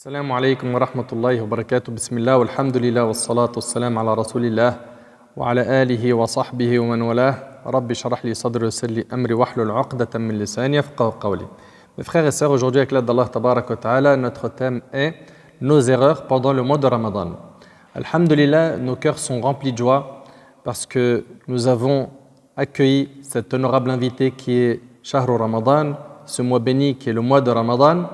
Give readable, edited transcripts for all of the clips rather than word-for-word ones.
السلام عليكم ورحمة الله وبركاته بسم الله والحمد لله والصلاة والسلام على رسول الله وعلى آله وصحبه ومن والاه رب اشرح لي صدري ويسر لي أمري واحلل عقدة من لساني يفقهوا قولي. Mes frères et sœurs, aujourd'hui avec l'aide d'Allah Tabarak wa Ta'ala, notre thème est nos erreurs pendant le mois de Ramadan. Alhamdulillah, nos cœurs sont remplis de joie parce que nous avons accueilli cet honorable invité qui est Shahru Ramadan, ce mois béni qui est le mois de Ramadan.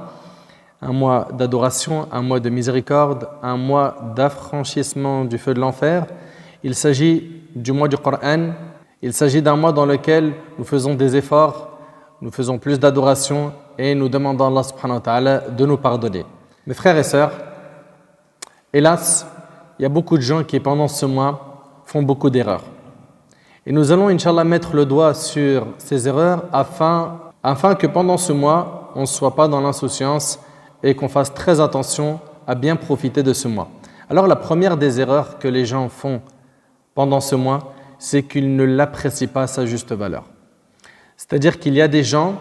Un mois d'adoration, un mois de miséricorde, un mois d'affranchissement du feu de l'enfer. Il s'agit du mois du Coran, il s'agit d'un mois dans lequel nous faisons des efforts, nous faisons plus d'adoration et nous demandons à Allah subhanahu wa ta'ala de nous pardonner. Mes frères et sœurs, hélas, il y a beaucoup de gens qui pendant ce mois font beaucoup d'erreurs. Et nous allons, Inch'Allah, mettre le doigt sur ces erreurs afin que pendant ce mois, on ne soit pas dans l'insouciance et qu'on fasse très attention à bien profiter de ce mois. Alors la première des erreurs que les gens font pendant ce mois, c'est qu'ils ne l'apprécient pas à sa juste valeur. C'est-à-dire qu'il y a des gens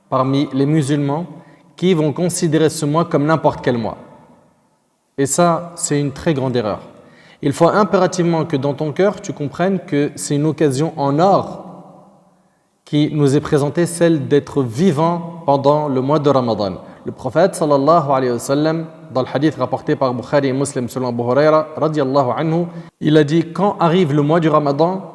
parmi les musulmans qui vont considérer ce mois comme n'importe quel mois. Et ça, c'est une très grande erreur. Il faut impérativement que dans ton cœur, tu comprennes que c'est une occasion en or qui nous est présentée, celle d'être vivant pendant le mois de Ramadan. Le prophète sallallahu alayhi wa sallam, dans le hadith rapporté par Bukhari et Muslim selon Abu Huraira radiyallahu anhu, il a dit: quand arrive le mois du Ramadan,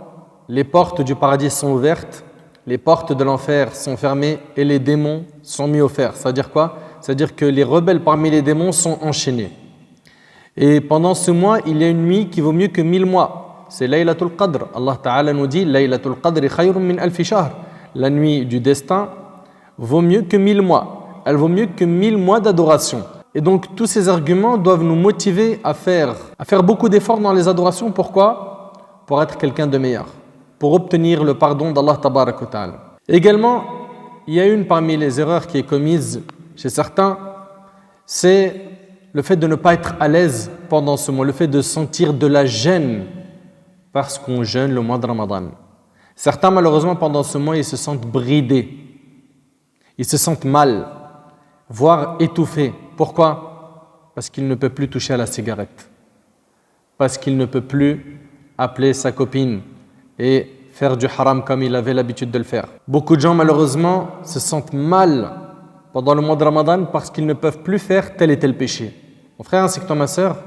les portes du paradis sont ouvertes, les portes de l'enfer sont fermées et les démons sont mis au fer. C'est-à-dire quoi? C'est-à-dire que les rebelles parmi les démons sont enchaînés. Et pendant ce mois, il y a une nuit qui vaut mieux que 1000 mois. C'est Laylatul Qadr. Allah Ta'ala nous dit: Laylatul Qadri khayrun min alfi shahr. La nuit du destin vaut mieux que 1000 mois. Elle vaut mieux que 1000 mois d'adoration. Et donc tous ces arguments doivent nous motiver à faire beaucoup d'efforts dans les adorations. Pourquoi? Pour être quelqu'un de meilleur, pour obtenir le pardon d'Allah Tabarak wa Ta'ala. Également, il y a une parmi les erreurs qui est commise chez certains, c'est le fait de ne pas être à l'aise pendant ce mois, le fait de sentir de la gêne parce qu'on jeûne le mois de Ramadan. Certains, malheureusement, pendant ce mois, ils se sentent bridés, ils se sentent mal, voire étouffés. Pourquoi? Parce qu'il ne peut plus toucher à la cigarette, parce qu'il ne peut plus appeler sa copine et faire du haram comme il avait l'habitude de le faire. Beaucoup de gens, malheureusement, se sentent mal pendant le mois de Ramadan parce qu'ils ne peuvent plus faire tel et tel péché. Mon frère ainsi que toi, ma sœur,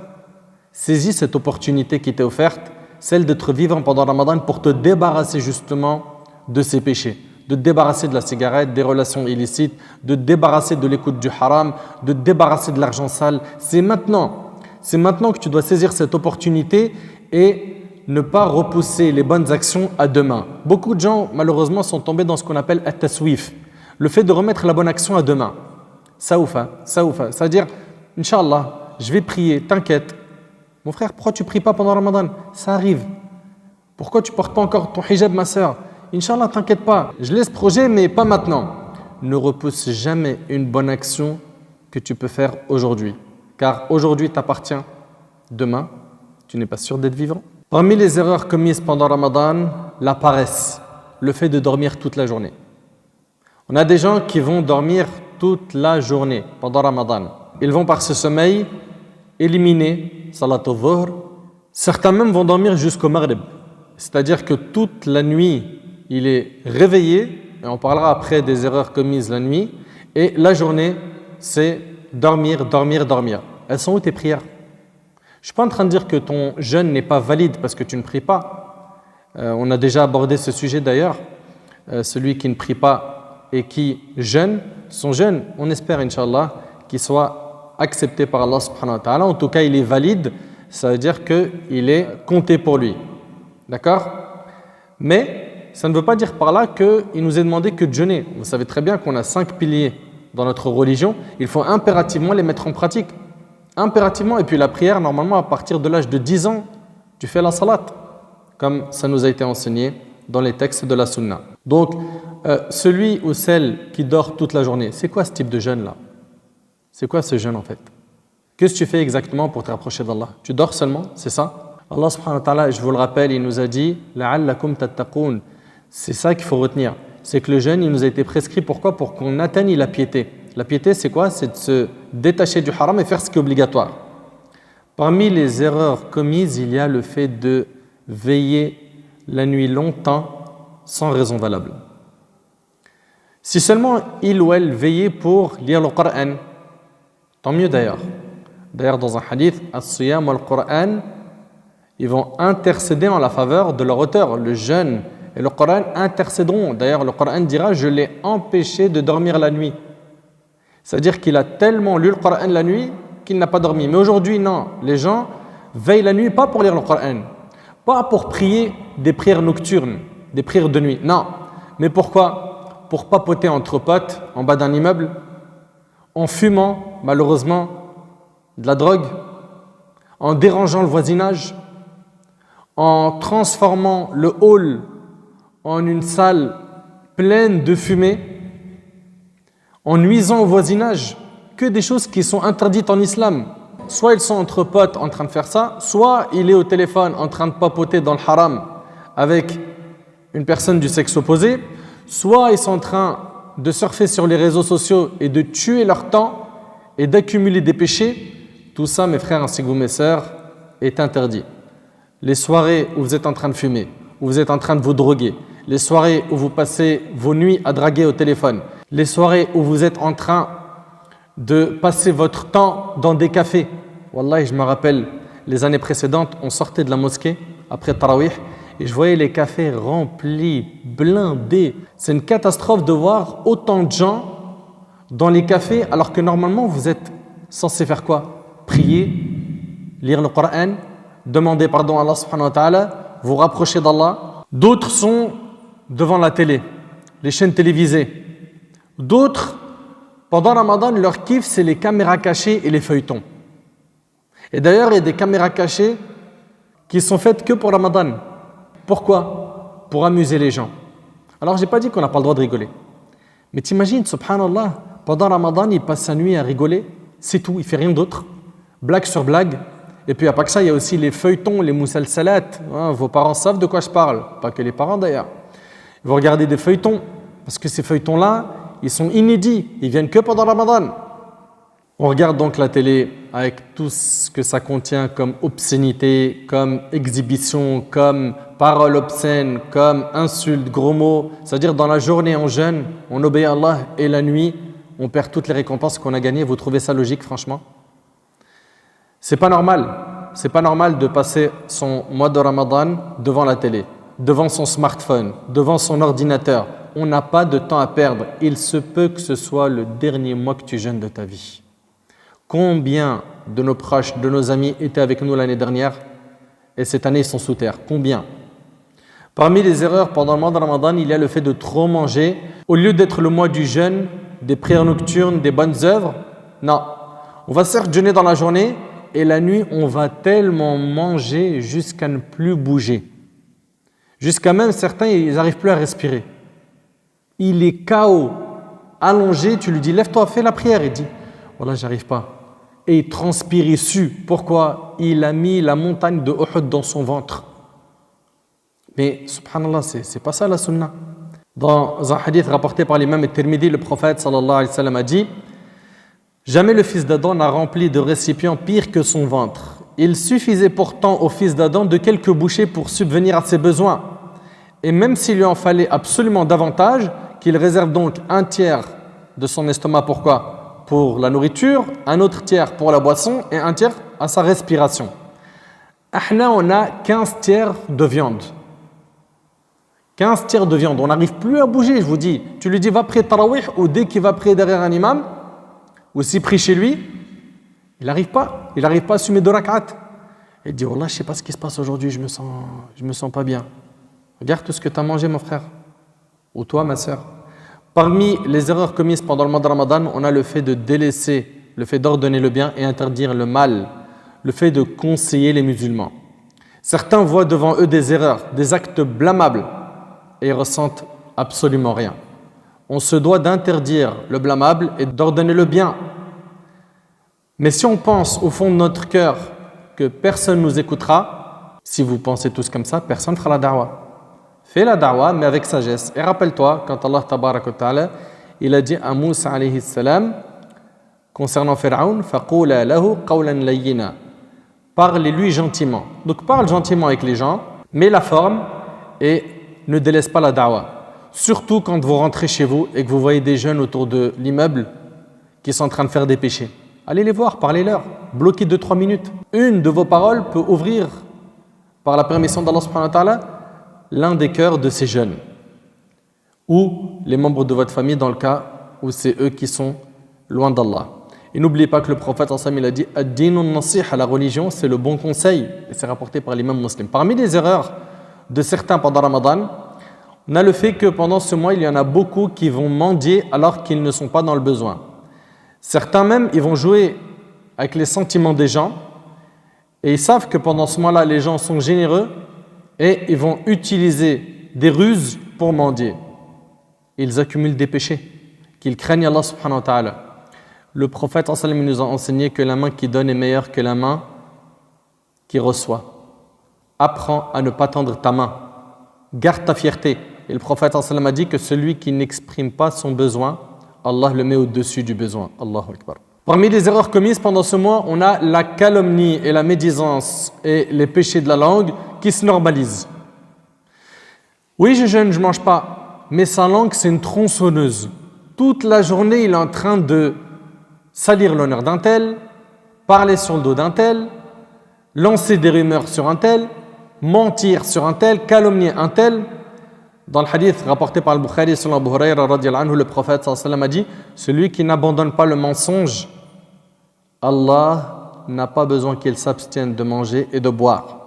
saisis cette opportunité qui t'est offerte, celle d'être vivant pendant Ramadan pour te débarrasser justement de ces péchés, de te débarrasser de la cigarette, des relations illicites, de te débarrasser de l'écoute du haram, de te débarrasser de l'argent sale. C'est maintenant que tu dois saisir cette opportunité et ne pas repousser les bonnes actions à demain. Beaucoup de gens, malheureusement, sont tombés dans ce qu'on appelle at-taswif, le fait de remettre la bonne action à demain. Saoufa, c'est-à-dire, Inch'Allah, je vais prier, t'inquiète. Mon frère, pourquoi tu ne pries pas pendant Ramadan? Ça arrive. Pourquoi tu ne portes pas encore ton hijab, ma sœur? Inch'Allah, t'inquiète pas. Je laisse projet, mais pas maintenant. Ne repousse jamais une bonne action que tu peux faire aujourd'hui. Car aujourd'hui t'appartient. Demain, tu n'es pas sûr d'être vivant. Parmi les erreurs commises pendant Ramadan, la paresse, le fait de dormir toute la journée. On a des gens qui vont dormir toute la journée pendant Ramadan. Ils vont par ce sommeil éliminer Salat al-Dhuhr. Certains même vont dormir jusqu'au Maghrib. C'est-à-dire que toute la nuit, il est réveillé, et on parlera après des erreurs commises la nuit, et la journée, c'est dormir. Elles sont où tes prières? Je ne suis pas en train de dire que ton jeûne n'est pas valide parce que tu ne pries pas. On a déjà abordé ce sujet d'ailleurs. Celui qui ne prie pas et qui jeûne, son jeûne, on espère, Inch'Allah, qu'il soit accepté par Allah subhanahu wa ta'ala. En tout cas, il est valide, ça veut dire qu'il est compté pour lui. D'accord? Mais ça ne veut pas dire par là qu'il nous est demandé que de jeûner. Vous savez très bien qu'on a 5 piliers dans notre religion. Il faut impérativement les mettre en pratique. Impérativement. Et puis la prière, normalement, à partir de l'âge de 10 ans, tu fais la salat, comme ça nous a été enseigné dans les textes de la sunna. Donc, celui ou celle qui dort toute la journée, c'est quoi ce type de jeûne-là? C'est quoi ce jeûne en fait? Qu'est-ce que tu fais exactement pour te rapprocher d'Allah? Tu dors seulement, c'est ça? Allah subhanahu wa ta'ala, je vous le rappelle, il nous a dit « La'allakum tattaqoun ». C'est ça qu'il faut retenir. C'est que le jeûne, il nous a été prescrit. Pourquoi? Pour qu'on atteigne la piété. La piété, c'est quoi? C'est de se détacher du haram et faire ce qui est obligatoire. Parmi les erreurs commises, il y a le fait de veiller la nuit longtemps sans raison valable. Si seulement il ou elle veillait pour lire le Coran, tant mieux d'ailleurs. D'ailleurs, dans un hadith, as-siyam wal Coran, ils vont intercéder en la faveur de leur auteur, le jeûne et le Coran intercéderont. D'ailleurs, le Coran dira: je l'ai empêché de dormir la nuit. C'est-à-dire qu'il a tellement lu le Coran la nuit qu'il n'a pas dormi. Mais aujourd'hui, non. Les gens veillent la nuit pas pour lire le Coran, pas pour prier des prières nocturnes, des prières de nuit. Non. Mais pourquoi? Pour papoter entre potes en bas d'un immeuble, en fumant, malheureusement, de la drogue, en dérangeant le voisinage, en transformant le hall en une salle pleine de fumée, en nuisant au voisinage, que des choses qui sont interdites en islam. Soit ils sont entre potes en train de faire ça, soit il est au téléphone en train de papoter dans le haram avec une personne du sexe opposé, soit ils sont en train de surfer sur les réseaux sociaux et de tuer leur temps et d'accumuler des péchés. Tout ça, mes frères ainsi que vous, mes sœurs, est interdit. Les soirées où vous êtes en train de fumer, où vous êtes en train de vous droguer, les soirées où vous passez vos nuits à draguer au téléphone, les soirées où vous êtes en train de passer votre temps dans des cafés. Wallahi, je me rappelle, les années précédentes, on sortait de la mosquée après Tarawih et je voyais les cafés remplis, blindés. C'est une catastrophe de voir autant de gens dans les cafés alors que normalement vous êtes censé faire quoi? Prier, lire le Coran, demander pardon à Allah subhanahu wa ta'ala, vous rapprocher d'Allah. D'autres sont devant la télé, les chaînes télévisées. D'autres, pendant Ramadan, leur kiff, c'est les caméras cachées et les feuilletons. Et d'ailleurs, il y a des caméras cachées qui sont faites que pour Ramadan. Pourquoi? Pour amuser les gens. Alors, je n'ai pas dit qu'on n'a pas le droit de rigoler. Mais t'imagines, subhanallah, pendant Ramadan, il passe sa nuit à rigoler. C'est tout, il ne fait rien d'autre. Blague sur blague. Et puis, il n'y a pas que ça, il y a aussi les feuilletons, les moussalsalat. Vos parents savent de quoi je parle. Pas que les parents d'ailleurs. Vous regardez des feuilletons. Parce que ces feuilletons-là, ils sont inédits. Ils viennent que pendant Ramadan. On regarde donc la télé avec tout ce que ça contient comme obscénité, comme exhibition, comme paroles obscènes, comme insultes, gros mots. C'est-à-dire dans la journée on jeûne, on obéit à Allah et la nuit, on perd toutes les récompenses qu'on a gagnées. Vous trouvez ça logique, franchement? C'est pas normal. C'est pas normal de passer son mois de Ramadan devant la télé, devant son smartphone, devant son ordinateur. On n'a pas de temps à perdre. Il se peut que ce soit le dernier mois que tu jeûnes de ta vie. Combien de nos proches, de nos amis étaient avec nous l'année dernière et cette année ils sont sous terre? Combien? Parmi les erreurs pendant le mois de Ramadan, il y a le fait de trop manger. Au lieu d'être le mois du jeûne, des prières nocturnes, des bonnes œuvres, non. On va certes jeûner dans la journée et la nuit, on va tellement manger jusqu'à ne plus bouger. Jusqu'à même certains, ils n'arrivent plus à respirer. Il est KO, allongé, tu lui dis lève-toi, fais la prière. Il dit voilà, j'arrive pas. Et il transpire, il sue. Pourquoi? Il a mis la montagne de Uhud dans son ventre. Mais subhanallah, c'est pas ça la sunna. Dans un hadith rapporté par l'imam al-Tirmidhi, le prophète sallallahu alayhi wa sallam a dit: jamais le fils d'Adam n'a rempli de récipients pire que son ventre. Il suffisait pourtant au fils d'Adam de quelques bouchées pour subvenir à ses besoins. Et même s'il lui en fallait absolument davantage, qu'il réserve donc un tiers de son estomac, pourquoi? Pour la nourriture, un autre tiers pour la boisson et un tiers à sa respiration. Ahna, on a 15 tiers de viande. 15 tiers de viande. On n'arrive plus à bouger, je vous dis. Tu lui dis va prier Tarawih ou dès qu'il va prier derrière un imam, ou s'il prie chez lui, il n'arrive pas. Il n'arrive pas à assumer 2 rak'at. Il dit wallah, je ne sais pas ce qui se passe aujourd'hui, je me sens pas bien. Regarde tout ce que tu as mangé, mon frère. Ou toi, ma sœur. Parmi les erreurs commises pendant le mois de Ramadan, on a le fait de délaisser, le fait d'ordonner le bien et interdire le mal, le fait de conseiller les musulmans. Certains voient devant eux des erreurs, des actes blâmables et ils ressentent absolument rien. On se doit d'interdire le blâmable et d'ordonner le bien. Mais si on pense au fond de notre cœur que personne ne nous écoutera, si vous pensez tous comme ça, personne ne fera la da'wah. Fais la da'wah, mais avec sagesse. Et rappelle-toi, quand Allah tabarak wa ta'ala, il a dit à Moussa alayhi salam concernant Pharaon, فَقُولَا لَهُ قَوْلًا لَيِّنًا. Parlez-lui gentiment. Donc parle gentiment avec les gens, mets la forme et ne délaisse pas la da'wah. Surtout quand vous rentrez chez vous et que vous voyez des jeunes autour de l'immeuble qui sont en train de faire des péchés. Allez les voir, parlez-leur, bloquez 2-3 minutes. Une de vos paroles peut ouvrir, par la permission d'Allah subhanahu wa ta'ala, l'un des cœurs de ces jeunes. Ou les membres de votre famille dans le cas où c'est eux qui sont loin d'Allah. Et n'oubliez pas que le prophète il a dit « Ad-dinun nasiha » la religion c'est le bon conseil, et c'est rapporté par l'imam muslim. Parmi les erreurs de certains pendant Ramadan, on a le fait que pendant ce mois, il y en a beaucoup qui vont mendier alors qu'ils ne sont pas dans le besoin. Certains même, ils vont jouer avec les sentiments des gens et ils savent que pendant ce mois-là, les gens sont généreux et ils vont utiliser des ruses pour mendier. Ils accumulent des péchés, qu'ils craignent Allah subhanahu wa ta'ala. Le prophète nous a enseigné que la main qui donne est meilleure que la main qui reçoit. Apprends à ne pas tendre ta main. Garde ta fierté. Et le prophète a dit que celui qui n'exprime pas son besoin, Allah le met au-dessus du besoin. Allahu Akbar. Parmi les erreurs commises pendant ce mois, on a la calomnie et la médisance et les péchés de la langue qui se normalisent. Oui, je jeûne, je ne mange pas, mais sa langue, c'est une tronçonneuse. Toute la journée, il est en train de salir l'honneur d'un tel, parler sur le dos d'un tel, lancer des rumeurs sur un tel, mentir sur un tel, calomnier un tel. Dans le hadith rapporté par le Bukhari, selon Abu Hurayra radiyallahu anhu, le prophète a dit « Celui qui n'abandonne pas le mensonge, Allah n'a pas besoin qu'il s'abstienne de manger et de boire. »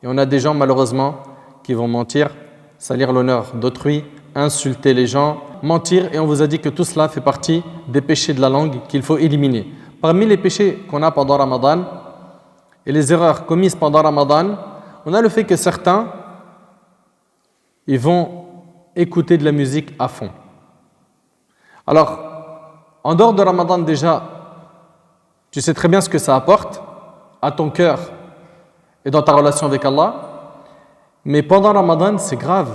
Et on a des gens malheureusement qui vont mentir, salir l'honneur d'autrui, insulter les gens, mentir, et on vous a dit que tout cela fait partie des péchés de la langue qu'il faut éliminer. Parmi les péchés qu'on a pendant Ramadan et les erreurs commises pendant Ramadan, on a le fait que certains ils vont écouter de la musique à fond. Alors, en dehors de Ramadan déjà, tu sais très bien ce que ça apporte à ton cœur et dans ta relation avec Allah. Mais pendant Ramadan, c'est grave.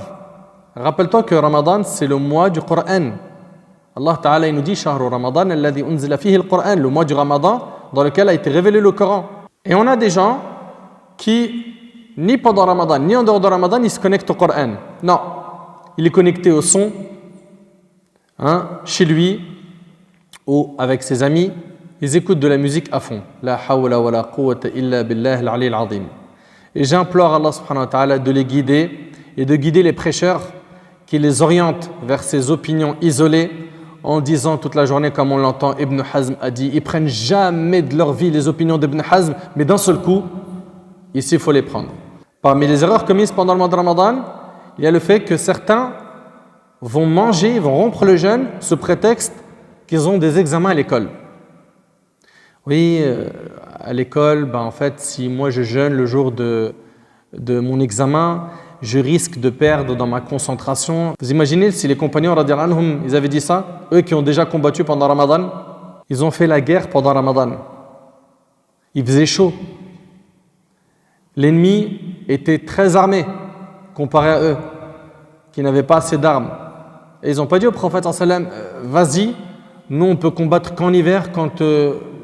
Rappelle-toi que Ramadan, c'est le mois du Coran. Allah Ta'ala il nous dit « Shahru Ramadan alladhi unzila fihi al-Qur'an » le mois du Ramadan dans lequel a été révélé le Coran. Et on a des gens qui ni pendant Ramadan, ni en dehors de Ramadan, il se connecte au Coran. Non, il est connecté au son, chez lui ou avec ses amis. Ils écoutent de la musique à fond. La hawla wa la quwwata illa billah al-ali al-azim. Et j'implore Allah subhanahu wa ta'ala de les guider et de guider les prêcheurs qui les orientent vers ces opinions isolées en disant toute la journée, comme on l'entend, Ibn Hazm a dit, ils prennent jamais de leur vie les opinions d'Ibn Hazm, mais d'un seul coup, ici, il faut les prendre. Parmi les erreurs commises pendant le mois de Ramadan, il y a le fait que certains vont manger, vont rompre le jeûne sous prétexte qu'ils ont des examens à l'école. Oui, à l'école, en fait, si moi je jeûne le jour de mon examen, je risque de perdre dans ma concentration. Vous imaginez si les compagnons, radiyallahu anhum, ils avaient dit ça, eux qui ont déjà combattu pendant Ramadan, ils ont fait la guerre pendant Ramadan. Il faisait chaud. L'ennemi était très armé comparé à eux, qui n'avaient pas assez d'armes. Et ils n'ont pas dit au prophète sallam, vas-y, nous on peut combattre qu'en hiver quand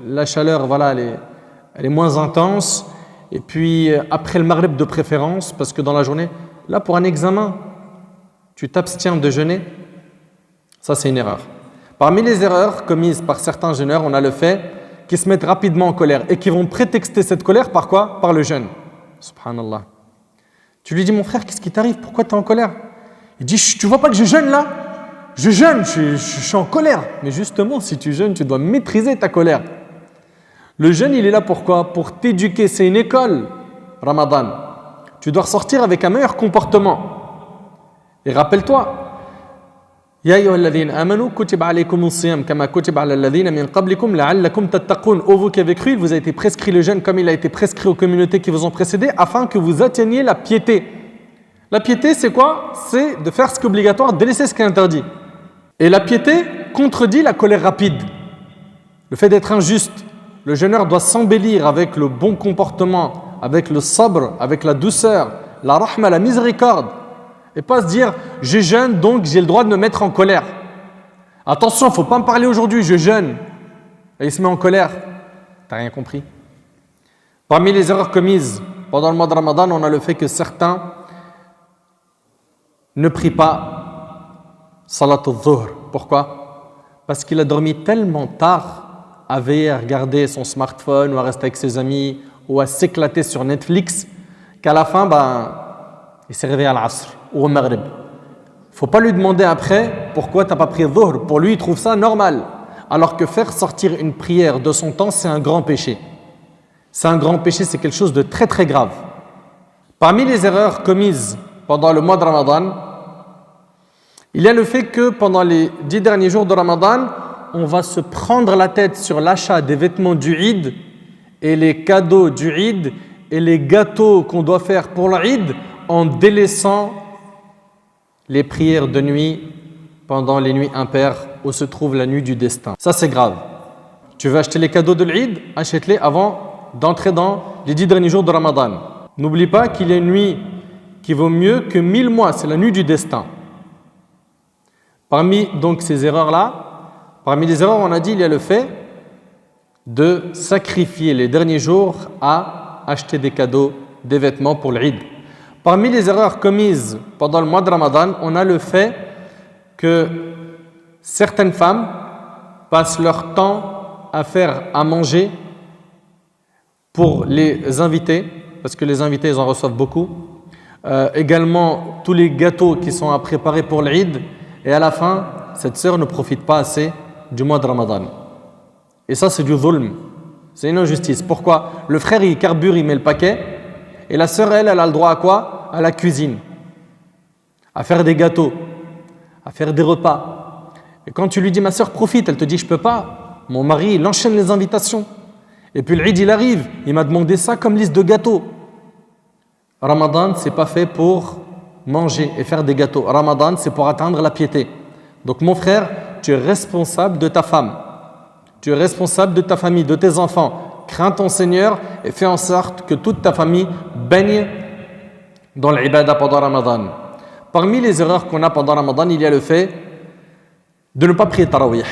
la chaleur elle est moins intense, et puis après le maghrib de préférence, parce que dans la journée, là pour un examen, tu t'abstiens de jeûner. Ça c'est une erreur. Parmi les erreurs commises par certains jeûneurs, on a le fait qu'ils se mettent rapidement en colère et qui vont prétexter cette colère par quoi? Par le jeûne. Subhanallah. Tu lui dis, mon frère, qu'est-ce qui t'arrive? Pourquoi tu es en colère? Il dit, tu vois pas que je jeûne là? Je jeûne, je suis en colère. Mais justement, si tu jeûnes, tu dois maîtriser ta colère. Le jeûne, il est là pour quoi? Pour t'éduquer. C'est une école, Ramadan. Tu dois ressortir avec un meilleur comportement. Et rappelle-toi, Ya ayyuhalladhina amanu kutiba alaykumus siyam kama kutiba alal ladhina min qablikum la'allakum tattaqun. Ô vous qui avez cru, il vous a été prescrit le jeûne comme il a été prescrit aux communautés qui vous ont précédé afin que vous atteigniez la piété. La piété, c'est quoi? C'est de faire ce qui est obligatoire, de délaisser ce qui est interdit. Et la piété contredit la colère rapide. Le fait d'être injuste. Le jeûneur doit s'embellir avec le bon comportement, avec le sabr, avec la douceur, la rahma, la miséricorde. Et pas se dire, je jeûne donc j'ai le droit de me mettre en colère. Attention, il ne faut pas me parler aujourd'hui, je jeûne. Et il se met en colère. T'as rien compris. Parmi les erreurs commises pendant le mois de Ramadan, on a le fait que certains ne prient pas Salat al-Dhuhr. Pourquoi? Parce qu'il a dormi tellement tard à veiller à regarder son smartphone ou à rester avec ses amis ou à s'éclater sur Netflix qu'à la fin, il s'est réveillé à l'Asr ou au Maghrib. Il ne faut pas lui demander après pourquoi tu n'as pas pris Dhuhr. Pour lui, il trouve ça normal. Alors que faire sortir une prière de son temps, c'est un grand péché. C'est un grand péché, c'est quelque chose de très très grave. Parmi les erreurs commises pendant le mois de Ramadan, il y a le fait que pendant les 10 derniers jours de Ramadan, on va se prendre la tête sur l'achat des vêtements du Eid et les cadeaux du Eid et les gâteaux qu'on doit faire pour l'Eid en délaissant les prières de nuit pendant les nuits impaires où se trouve la nuit du destin. Ça, c'est grave. Tu veux acheter les cadeaux de l'Eid, achète-les avant d'entrer dans les 10 derniers jours de Ramadan. N'oublie pas qu'il y a une nuit qui vaut mieux que 1000 mois, c'est la nuit du destin. Parmi donc ces erreurs-là, parmi les erreurs, on a dit, il y a le fait de sacrifier les derniers jours à acheter des cadeaux, des vêtements pour l'Eid. Parmi les erreurs commises pendant le mois de Ramadan, on a le fait que certaines femmes passent leur temps à faire à manger pour les invités, parce que les invités, ils en reçoivent beaucoup. Également, tous les gâteaux qui sont à préparer pour l'Eid. Et à la fin, cette sœur ne profite pas assez du mois de Ramadan. Et ça, c'est du dhulm. C'est une injustice. Pourquoi? Le frère, il carbure, il met le paquet. Et la sœur, elle a le droit à quoi? À la cuisine. À faire des gâteaux. À faire des repas. Et quand tu lui dis, ma sœur, profite, elle te dit, je peux pas. Mon mari, il enchaîne les invitations. Et puis l'Eid, il arrive. Il m'a demandé ça comme liste de gâteaux. Ramadan, c'est pas fait pour manger et faire des gâteaux. Ramadan, c'est pour atteindre la piété. Donc mon frère, tu es responsable de ta femme. Tu es responsable de ta famille, de tes enfants. Crains ton Seigneur et fais en sorte que toute ta famille baigne dans l'ibada pendant Ramadan. Parmi les erreurs qu'on a pendant Ramadan, il y a le fait de ne pas prier Tarawih.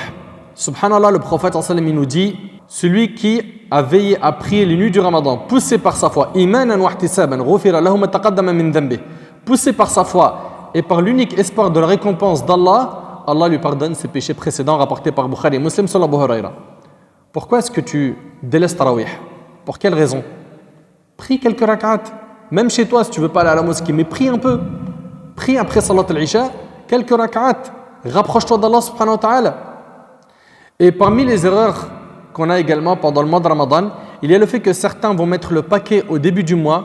Subhanallah, le prophète sallallahu il nous dit, celui qui a veillé à prier les nuits du Ramadan, poussé par sa foi, imanan wa ihtisaban, ghufira lahu ma taqaddama min dhanbi, poussé par sa foi et par l'unique espoir de la récompense d'Allah, Allah lui pardonne ses péchés précédents rapportés par Bukhari et Muslim sur Abu Huraira. Pourquoi est-ce que tu délaisses Tarawih? Pour quelle raison? Prie quelques rak'at. Même chez toi, si tu ne veux pas aller à la mosquée, mais prie un peu. Prie après Salat al-Isha, quelques rak'at. Rapproche-toi d'Allah subhanahu wa ta'ala. Et parmi les erreurs qu'on a également pendant le mois de Ramadan, il y a le fait que certains vont mettre le paquet au début du mois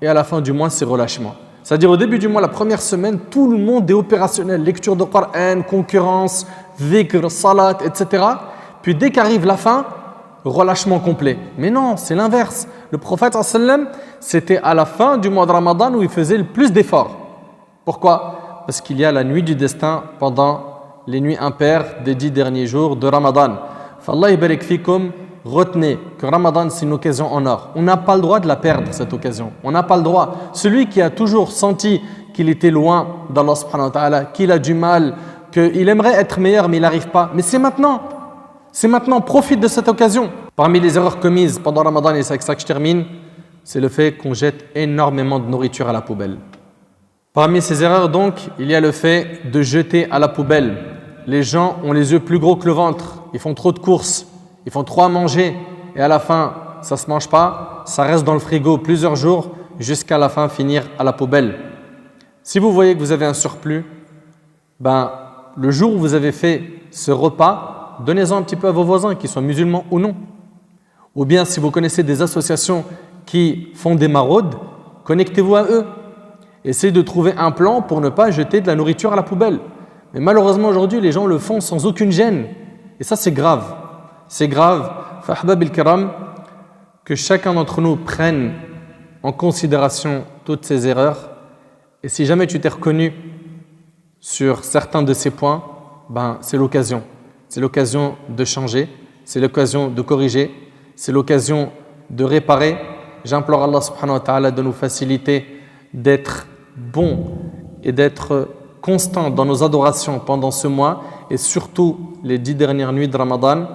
et à la fin du mois, c'est relâchement. C'est-à-dire au début du mois, la première semaine, tout le monde est opérationnel. Lecture de Coran, concurrence, dhikr, salat, etc. Puis dès qu'arrive la fin, relâchement complet. Mais non, c'est l'inverse. Le prophète sallam, c'était à la fin du mois de Ramadan où il faisait le plus d'efforts. Pourquoi? Parce qu'il y a la nuit du destin pendant les nuits impaires des 10 derniers jours de Ramadan. Fallah ibarik fikum, retenez que Ramadan c'est une occasion en or. On n'a pas le droit de la perdre cette occasion. On n'a pas le droit. Celui qui a toujours senti qu'il était loin d'Allah subhanahu wa ta'ala, qu'il a du mal, qu'il aimerait être meilleur mais il n'arrive pas. Mais c'est maintenant. C'est maintenant. Profite de cette occasion. Parmi les erreurs commises pendant Ramadan, et c'est avec ça que je termine, c'est le fait qu'on jette énormément de nourriture à la poubelle. Parmi ces erreurs donc, il y a le fait de jeter à la poubelle. Les gens ont les yeux plus gros que le ventre. Ils font trop de courses. Ils font trop à manger. Et à la fin, ça ne se mange pas. Ça reste dans le frigo plusieurs jours jusqu'à la fin finir à la poubelle. Si vous voyez que vous avez un surplus, le jour où vous avez fait ce repas, donnez-en un petit peu à vos voisins, qu'ils soient musulmans ou non. Ou bien si vous connaissez des associations qui font des maraudes, connectez-vous à eux. Essayez de trouver un plan pour ne pas jeter de la nourriture à la poubelle. Mais malheureusement aujourd'hui, les gens le font sans aucune gêne. Et ça, c'est grave. C'est grave. Fahbab al-kiram, que chacun d'entre nous prenne en considération toutes ces erreurs. Et si jamais tu t'es reconnu sur certains de ces points, c'est l'occasion. C'est l'occasion de changer. C'est l'occasion de corriger. C'est l'occasion de réparer. J'implore Allah subhanahu wa ta'ala de nous faciliter d'être bons et d'être constants dans nos adorations pendant ce mois et surtout les 10 dernières nuits de Ramadan,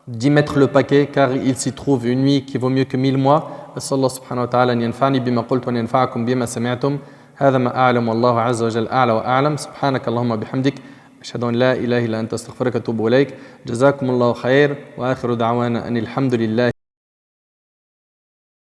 d'y mettre le paquet car il s'y trouve une nuit qui vaut mieux que 1000 mois. أسأل الله سبحانه وتعالى أن ينفعني بما قلت وأن ينفعكم بما سمعتم. هذا ما أعلم والله عز وجل أعلى وأعلم. سبحانك اللهم بحمدك أشهد أن لا إله إلا أنت أستغفرك وأتوب إليك. جزاكم الله خير وآخر دعوانا أن الحمد لله